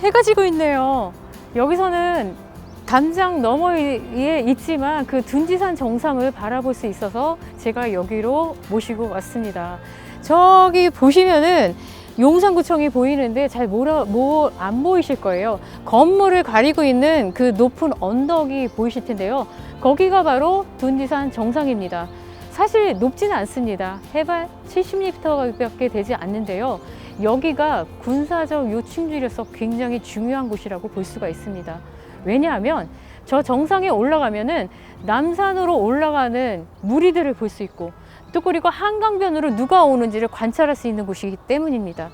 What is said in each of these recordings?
해가 지고 있네요. 여기서는 담장 너머에 있지만 그 둔지산 정상을 바라볼 수 있어서 제가 여기로 모시고 왔습니다. 저기 보시면은 용산구청이 보이는데 잘 안 보이실 거예요. 건물을 가리고 있는 그 높은 언덕이 보이실 텐데요. 거기가 바로 둔지산 정상입니다. 사실 높지는 않습니다. 해발 70m밖에 되지 않는데요. 여기가 군사적 요충지로서 굉장히 중요한 곳이라고 볼 수가 있습니다. 왜냐하면 저 정상에 올라가면은 남산으로 올라가는 무리들을 볼 수 있고 또 그리고 한강변으로 누가 오는지를 관찰할 수 있는 곳이기 때문입니다.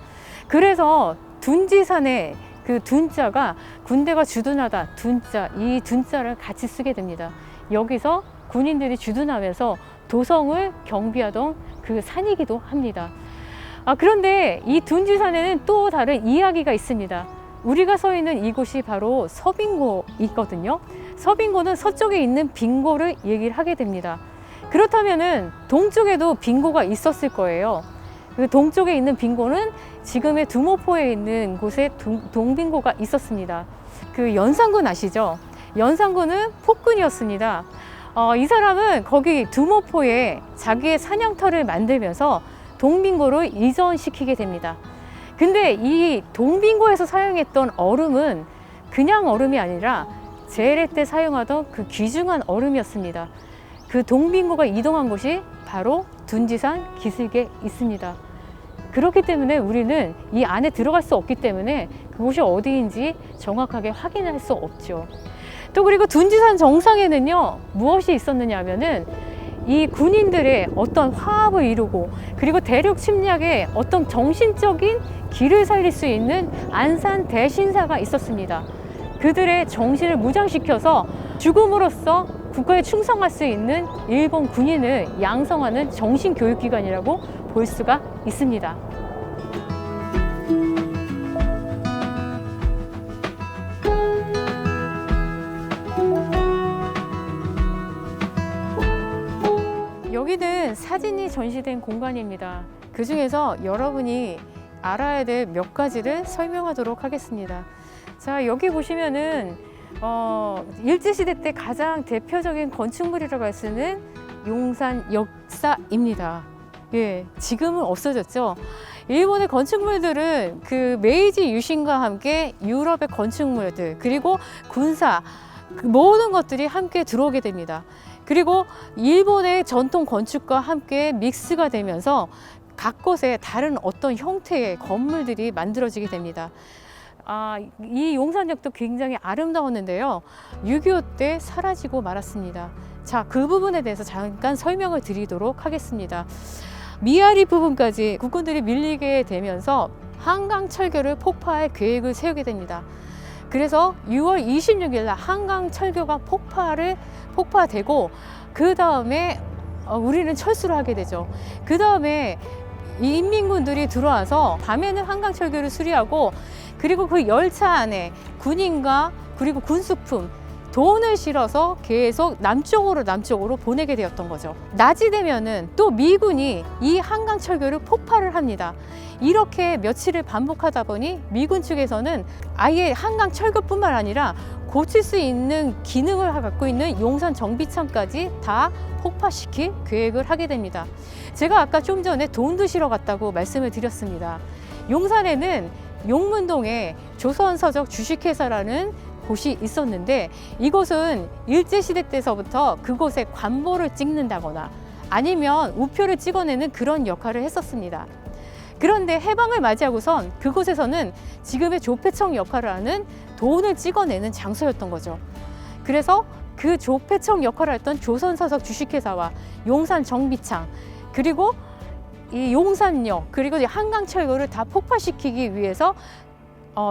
그래서 둔지산의 그 둔자가 군대가 주둔하다 둔자, 이 둔자를 같이 쓰게 됩니다. 여기서 군인들이 주둔하면서 도성을 경비하던 그 산이기도 합니다. 그런데 이 둔지산에는 또 다른 이야기가 있습니다. 우리가 서 있는 이곳이 바로 서빙고이거든요. 서빙고는 서쪽에 있는 빙고를 얘기를 하게 됩니다. 그렇다면은 동쪽에도 빙고가 있었을 거예요. 그 동쪽에 있는 빙고는 지금의 두모포에 있는 곳에 동빙고가 있었습니다. 그 연산군 아시죠? 연산군은 폭군이었습니다. 이 사람은 거기 두모포에 자기의 사냥터를 만들면서 동빙고를 이전시키게 됩니다. 근데 이 동빙고에서 사용했던 얼음은 그냥 얼음이 아니라 제래 때 사용하던 그 귀중한 얼음이었습니다. 그 동빙고가 이동한 곳이 바로 둔지산 기슭에 있습니다. 그렇기 때문에 우리는 이 안에 들어갈 수 없기 때문에 그곳이 어디인지 정확하게 확인할 수 없죠. 또 그리고 둔지산 정상에는요, 무엇이 있었느냐 하면은 이 군인들의 어떤 화합을 이루고 그리고 대륙 침략에 어떤 정신적인 길을 살릴 수 있는 안산 대신사가 있었습니다. 그들의 정신을 무장시켜서 죽음으로써 국가에 충성할 수 있는 일본 군인을 양성하는 정신교육기관이라고 볼 수가 있습니다. 여기는 사진이 전시된 공간입니다. 그 중에서 여러분이 알아야 될 몇 가지를 설명하도록 하겠습니다. 자, 여기 보시면은 일제시대 때 가장 대표적인 건축물이라고 할 수 있는 용산 역사입니다. 예, 지금은 없어졌죠. 일본의 건축물들은 그 메이지 유신과 함께 유럽의 건축물들 그리고 군사 그 모든 것들이 함께 들어오게 됩니다. 그리고 일본의 전통 건축과 함께 믹스가 되면서 각 곳에 다른 어떤 형태의 건물들이 만들어지게 됩니다. 이 용산역도 굉장히 아름다웠는데요. 6.25 때 사라지고 말았습니다. 자, 그 부분에 대해서 잠깐 설명을 드리도록 하겠습니다. 미아리 부분까지 국군들이 밀리게 되면서 한강 철교를 폭파할 계획을 세우게 됩니다. 그래서 6월 26일 날 한강 철교가 폭파되고 그 다음에 우리는 철수를 하게 되죠. 그 다음에 인민군들이 들어와서 밤에는 한강 철교를 수리하고 그리고 그 열차 안에 군인과 그리고 군수품 돈을 실어서 계속 남쪽으로 보내게 되었던 거죠. 낮이 되면은 또 미군이 이 한강 철교를 폭파를 합니다. 이렇게 며칠을 반복하다 보니 미군 측에서는 아예 한강 철교뿐만 아니라 고칠 수 있는 기능을 갖고 있는 용산 정비창까지 다 폭파시킬 계획을 하게 됩니다. 제가 아까 좀 전에 돈도 실어 갔다고 말씀을 드렸습니다. 용산에는 용문동에 조선서적 주식회사라는 곳이 있었는데 이곳은 일제시대 때서부터 그곳에 관보를 찍는다거나 아니면 우표를 찍어내는 그런 역할을 했었습니다. 그런데 해방을 맞이하고선 그곳에서는 지금의 조폐청 역할을 하는 돈을 찍어내는 장소였던 거죠. 그래서 그 조폐청 역할을 했던 조선서적 주식회사와 용산 정비창 그리고 이 용산역 그리고 한강철교를 다 폭파시키기 위해서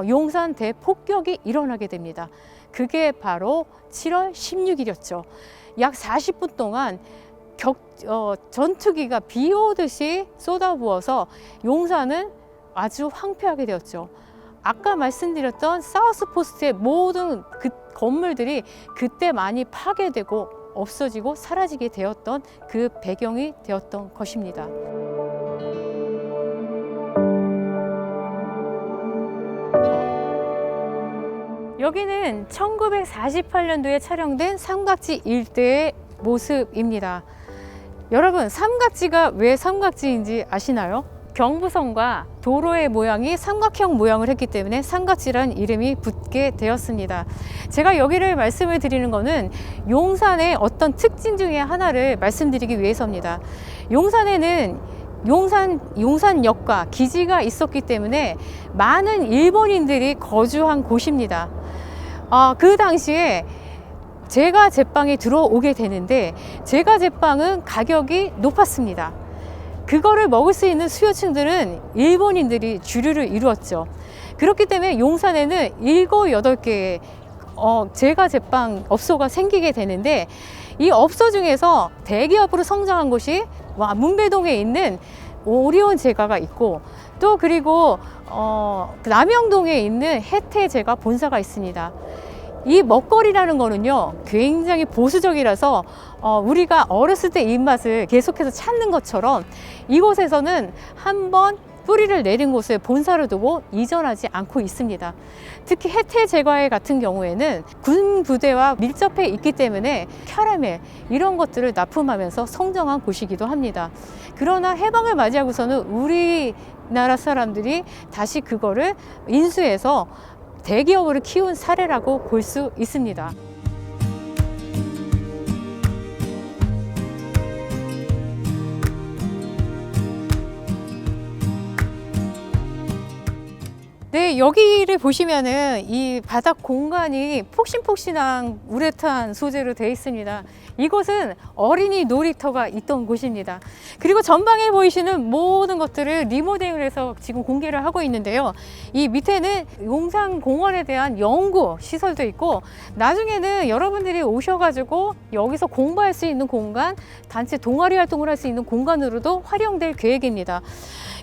용산 대폭격이 일어나게 됩니다. 그게 바로 7월 16일이었죠. 약 40분 동안 전투기가 비 오듯이 쏟아부어서 용산은 아주 황폐하게 되었죠. 아까 말씀드렸던 사우스포스트의 모든 그 건물들이 그때 많이 파괴되고 없어지고 사라지게 되었던 그 배경이 되었던 것입니다. 여기는 1948년도에 촬영된 삼각지 일대의 모습입니다. 여러분, 삼각지가 왜 삼각지인지 아시나요? 경부선과 도로의 모양이 삼각형 모양을 했기 때문에 삼각지라는 이름이 붙게 되었습니다. 제가 여기를 말씀을 드리는 것은 용산의 어떤 특징 중에 하나를 말씀드리기 위해서입니다. 용산에는 용산역과 기지가 있었기 때문에 많은 일본인들이 거주한 곳입니다. 그 당시에 제과 제빵이 들어오게 되는데, 제과 제빵은 가격이 높았습니다. 그거를 먹을 수 있는 수요층들은 일본인들이 주류를 이루었죠. 그렇기 때문에 용산에는 7, 8개의 제과 제빵 업소가 생기게 되는데, 이 업소 중에서 대기업으로 성장한 곳이 문배동에 있는 오리온 제과가 있고, 또 그리고 남영동에 있는 혜태 제과 본사가 있습니다. 이 먹거리라는 거는요, 굉장히 보수적이라서 우리가 어렸을 때 입맛을 계속해서 찾는 것처럼 이곳에서는 한번 뿌리를 내린 곳에 본사를 두고 이전하지 않고 있습니다. 특히 혜태 제과회 같은 경우에는 군 부대와 밀접해 있기 때문에 캐러멜 이런 것들을 납품하면서 성장한 곳이기도 합니다. 그러나 해방을 맞이하고서는 우리나라 사람들이 다시 그거를 인수해서 대기업으로 키운 사례라고 볼 수 있습니다. 네, 여기를 보시면은 이 바닥 공간이 폭신폭신한 우레탄 소재로 되어 있습니다. 이곳은 어린이 놀이터가 있던 곳입니다. 그리고 전방에 보이시는 모든 것들을 리모델링을 해서 지금 공개를 하고 있는데요. 이 밑에는 용산공원에 대한 연구 시설도 있고, 나중에는 여러분들이 오셔가지고 여기서 공부할 수 있는 공간, 단체 동아리 활동을 할 수 있는 공간으로도 활용될 계획입니다.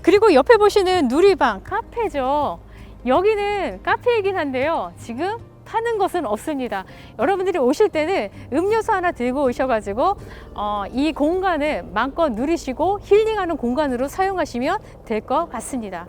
그리고 옆에 보시는 누리방, 카페죠. 여기는 카페이긴 한데요, 지금 파는 것은 없습니다. 여러분들이 오실 때는 음료수 하나 들고 오셔가지고 이 공간을 마음껏 누리시고 힐링하는 공간으로 사용하시면 될 것 같습니다.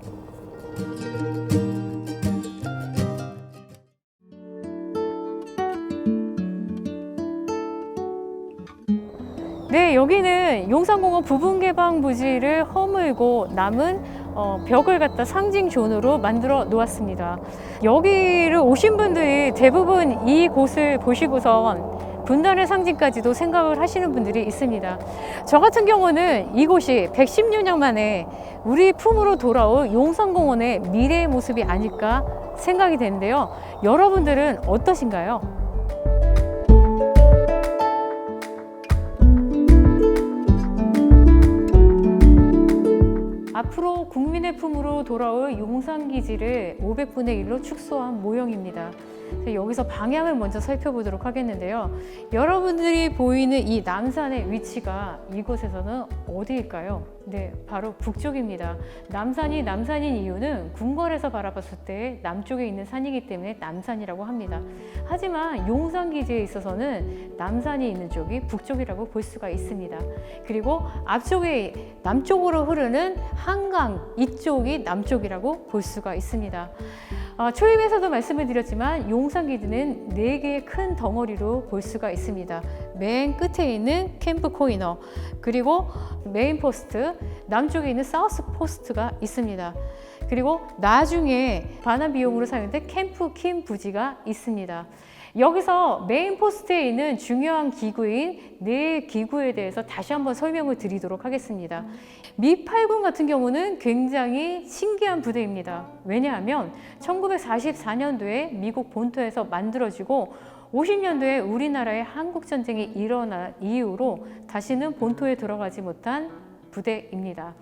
네, 여기는 용산공원 부분개방 부지를 허물고 남은 벽을 갖다 상징존으로 만들어 놓았습니다. 여기를 오신 분들이 대부분 이곳을 보시고선 분단의 상징까지도 생각을 하시는 분들이 있습니다. 저 같은 경우는 이곳이 110년 만에 우리 품으로 돌아올 용산공원의 미래의 모습이 아닐까 생각이 되는데요. 여러분들은 어떠신가요? 앞으로 국민의 품으로 돌아올 용산기지를 500분의 1로 축소한 모형입니다. 여기서 방향을 먼저 살펴보도록 하겠는데요. 여러분들이 보이는 이 남산의 위치가 이곳에서는 어디일까요? 네, 바로 북쪽입니다. 남산이 남산인 이유는 궁궐에서 바라봤을 때 남쪽에 있는 산이기 때문에 남산이라고 합니다. 하지만 용산기지에 있어서는 남산이 있는 쪽이 북쪽이라고 볼 수가 있습니다. 그리고 앞쪽에 남쪽으로 흐르는 한강, 이쪽이 남쪽이라고 볼 수가 있습니다. 초입에서도 말씀을 드렸지만 용산기지는 4개의 큰 덩어리로 볼 수가 있습니다. 맨 끝에 있는 캠프 코이너, 그리고 메인 포스트, 남쪽에 있는 사우스 포스트가 있습니다. 그리고 나중에 관람 비용으로 사용된 캠프 킴 부지가 있습니다. 여기서 메인 포스트에 있는 중요한 기구인 4기구에 대해서 다시 한번 설명을 드리도록 하겠습니다. 미8군 같은 경우는 굉장히 신기한 부대입니다. 왜냐하면 1944년도에 미국 본토에서 만들어지고 50년도에 우리나라의 한국전쟁이 일어난 이후로 다시는 본토에 들어가지 못한 부대입니다.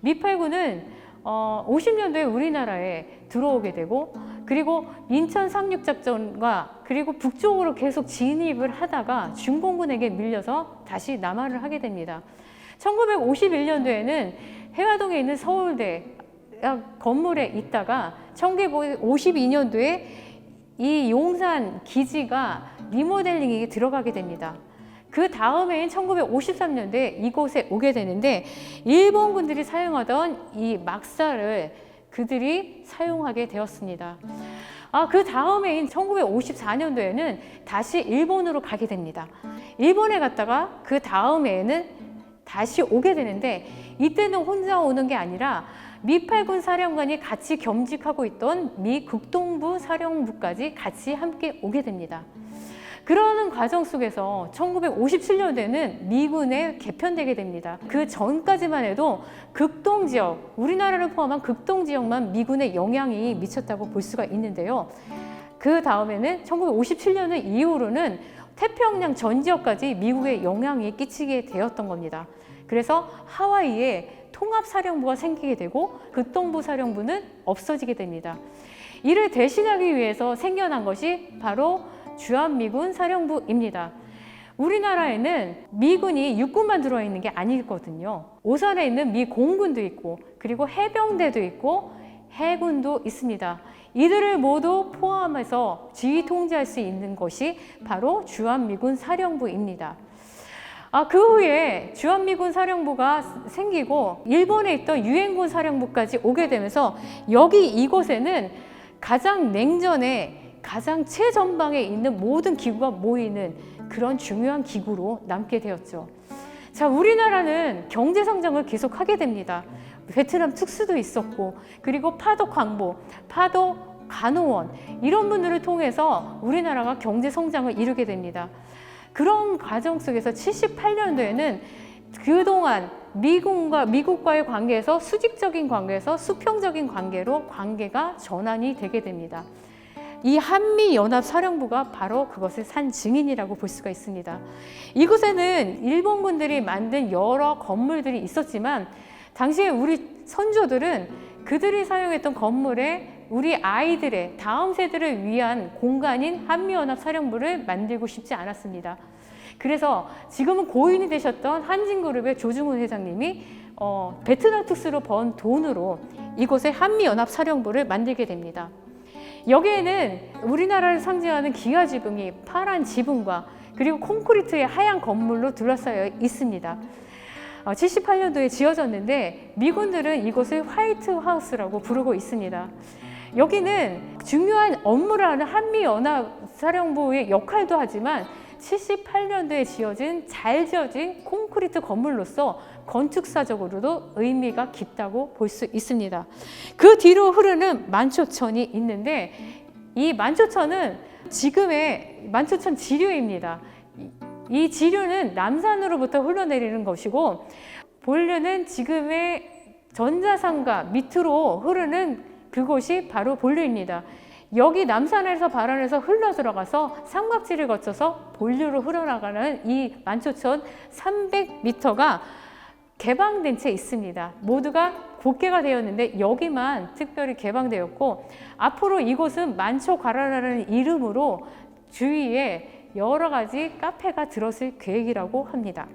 미8군은 50년도에 우리나라에 들어오게 되고, 그리고 인천 상륙작전과 그리고 북쪽으로 계속 진입을 하다가 중공군에게 밀려서 다시 남하를 하게 됩니다. 1951년도에는 해화동에 있는 서울대 건물에 있다가 1952년도에 이 용산 기지가 리모델링에 들어가게 됩니다. 그 다음해인 1953년도에 이곳에 오게 되는데, 일본군들이 사용하던 이 막사를 그들이 사용하게 되었습니다. 그 다음해인 1954년도에는 다시 일본으로 가게 됩니다. 일본에 갔다가 그 다음해에는 다시 오게 되는데, 이때는 혼자 오는 게 아니라 미 8군 사령관이 같이 겸직하고 있던 미 국동부 사령부까지 같이 함께 오게 됩니다. 그러는 과정 속에서 1957년대는 미군에 개편되게 됩니다. 그 전까지만 해도 극동 지역, 우리나라를 포함한 극동 지역만 미군의 영향이 미쳤다고 볼 수가 있는데요. 그 다음에는 1957년 이후로는 태평양 전 지역까지 미국의 영향이 끼치게 되었던 겁니다. 그래서 하와이에 통합사령부가 생기게 되고 극동부 사령부는 없어지게 됩니다. 이를 대신하기 위해서 생겨난 것이 바로 주한미군 사령부입니다. 우리나라에는 미군이 육군만 들어와 있는 게 아니거든요. 오산에 있는 미 공군도 있고, 그리고 해병대도 있고, 해군도 있습니다. 이들을 모두 포함해서 지휘 통제할 수 있는 것이 바로 주한미군 사령부입니다. 그 후에 주한미군 사령부가 생기고 일본에 있던 유엔군 사령부까지 오게 되면서 이곳에는 가장 냉전에 가장 최전방에 있는 모든 기구가 모이는 그런 중요한 기구로 남게 되었죠. 자, 우리나라는 경제 성장을 계속하게 됩니다. 베트남 특수도 있었고, 그리고 파독 광보, 파독 간호원, 이런 분들을 통해서 우리나라가 경제 성장을 이루게 됩니다. 그런 과정 속에서 78년도에는 그동안 미국과의 관계에서 수직적인 관계에서 수평적인 관계로 관계가 전환이 되게 됩니다. 이 한미연합사령부가 바로 그것의 산 증인이라고 볼 수가 있습니다. 이곳에는 일본군들이 만든 여러 건물들이 있었지만, 당시에 우리 선조들은 그들이 사용했던 건물에 우리 아이들의 다음 세대를 위한 공간인 한미연합사령부를 만들고 싶지 않았습니다. 그래서 지금은 고인이 되셨던 한진그룹의 조중훈 회장님이 베트남 특수로 번 돈으로 이곳에 한미연합사령부를 만들게 됩니다. 여기에는 우리나라를 상징하는 기아 지붕이 파란 지붕과 그리고 콘크리트의 하얀 건물로 둘러싸여 있습니다. 78년도에 지어졌는데 미군들은 이곳을 화이트 하우스라고 부르고 있습니다. 여기는 중요한 업무를 하는 한미연합사령부의 역할도 하지만 78년도에 잘 지어진 콘크리트 건물로서 건축사적으로도 의미가 깊다고 볼 수 있습니다. 그 뒤로 흐르는 만초천이 있는데, 이 만초천은 지금의 만초천 지류입니다. 이 지류는 남산으로부터 흘러내리는 것이고, 본류는 지금의 전자상가 밑으로 흐르는 그곳이 바로 본류입니다. 여기 남산에서 발원해서 흘러 들어가서 삼각지를 거쳐서 본류로 흘러나가는 이 만초천 300m가 개방된 채 있습니다. 모두가 복개가 되었는데 여기만 특별히 개방되었고, 앞으로 이곳은 만초가라라는 이름으로 주위에 여러 가지 카페가 들어설 계획이라고 합니다.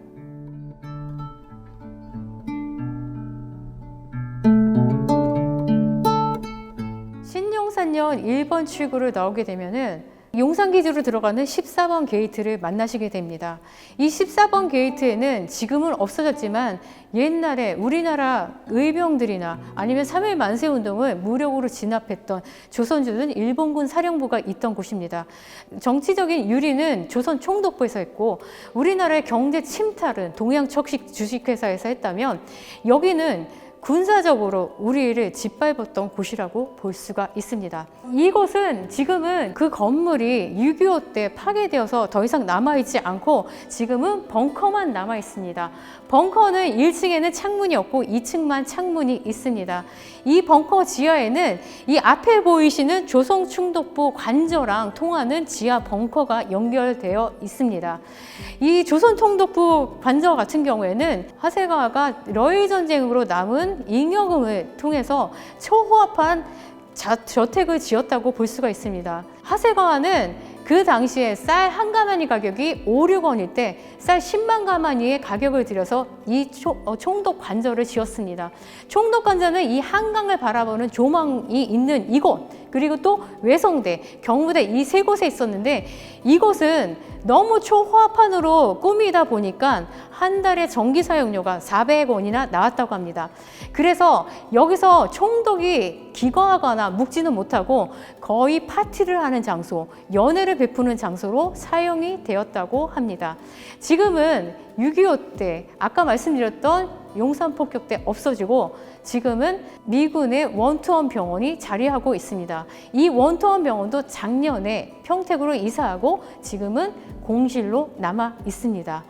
신용산역 1번 출구를 나오게 되면은 용산기지로 들어가는 14번 게이트를 만나시게 됩니다. 이 14번 게이트에는 지금은 없어졌지만 옛날에 우리나라 의병들이나 아니면 3.1 만세운동을 무력으로 진압했던 조선주둔 일본군 사령부가 있던 곳입니다. 정치적인 유리는 조선 총독부에서 했고, 우리나라의 경제 침탈은 동양척식 주식회사에서 했다면, 여기는 군사적으로 우리를 짓밟았던 곳이라고 볼 수가 있습니다. 이곳은 지금은 그 건물이 6.25 때 파괴되어서 더 이상 남아있지 않고 지금은 벙커만 남아있습니다. 벙커는 1층에는 창문이 없고 2층만 창문이 있습니다. 이 벙커 지하에는 이 앞에 보이시는 조선총독부 관저랑 통하는 지하 벙커가 연결되어 있습니다. 이 조선총독부 관저 같은 경우에는 하세가와가 러일 전쟁으로 남은 잉여금을 통해서 초호화판 저택을 지었다고 볼 수가 있습니다. 하세가와는 그 당시에 쌀 한 가마니 가격이 5, 6원일 때 쌀 10만 가마니의 가격을 들여서 이 총독 관저를 지었습니다. 총독 관저는 이 한강을 바라보는 조망이 있는 이곳, 그리고 또 외성대, 경무대 이 세 곳에 있었는데, 이곳은 너무 초호화판으로 꾸미다 보니까 한 달에 전기 사용료가 400원이나 나왔다고 합니다. 그래서 여기서 총독이 기거하거나 묵지는 못하고 거의 파티를 하는 장소, 연애를 베푸는 장소로 사용이 되었다고 합니다. 지금은 6.25 때 아까 말씀드렸던 용산 폭격 때 없어지고 지금은 미군의 원투원 병원이 자리하고 있습니다. 이 원투원 병원도 작년에 평택으로 이사하고 지금은 공실로 남아 있습니다.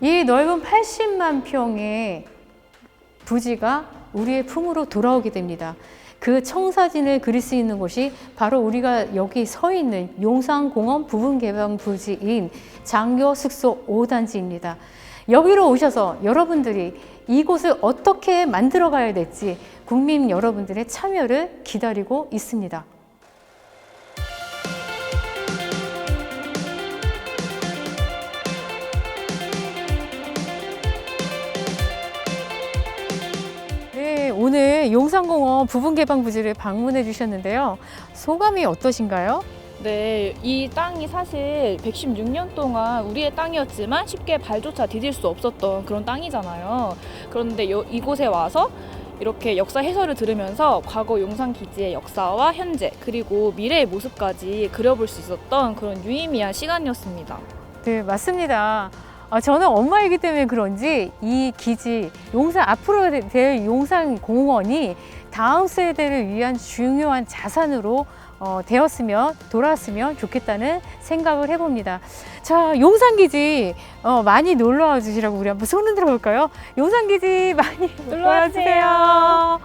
이 넓은 80만 평의 부지가 우리의 품으로 돌아오게 됩니다. 그 청사진을 그릴 수 있는 곳이 바로 우리가 여기 서 있는 용산공원 부분 개방 부지인 장교 숙소 5단지입니다. 여기로 오셔서 여러분들이 이곳을 어떻게 만들어 가야 될지 국민 여러분들의 참여를 기다리고 있습니다. 네, 오늘 용산공원 부분 개방 부지를 방문해 주셨는데요. 소감이 어떠신가요? 네, 이 땅이 사실 116년 동안 우리의 땅이었지만 쉽게 발조차 디딜 수 없었던 그런 땅이잖아요. 그런데 이곳에 와서 이렇게 역사 해설을 들으면서 과거 용산기지의 역사와 현재 그리고 미래의 모습까지 그려볼 수 있었던 그런 유의미한 시간이었습니다. 네, 맞습니다. 저는 엄마이기 때문에 그런지 이 기지, 용산 앞으로 될 용산공원이 다음 세대를 위한 중요한 자산으로 돌아왔으면 좋겠다는 생각을 해봅니다. 자, 용산기지 많이 놀러와 주시라고 우리 한번 손 흔들어 볼까요? 용산기지 많이 놀러와 주세요.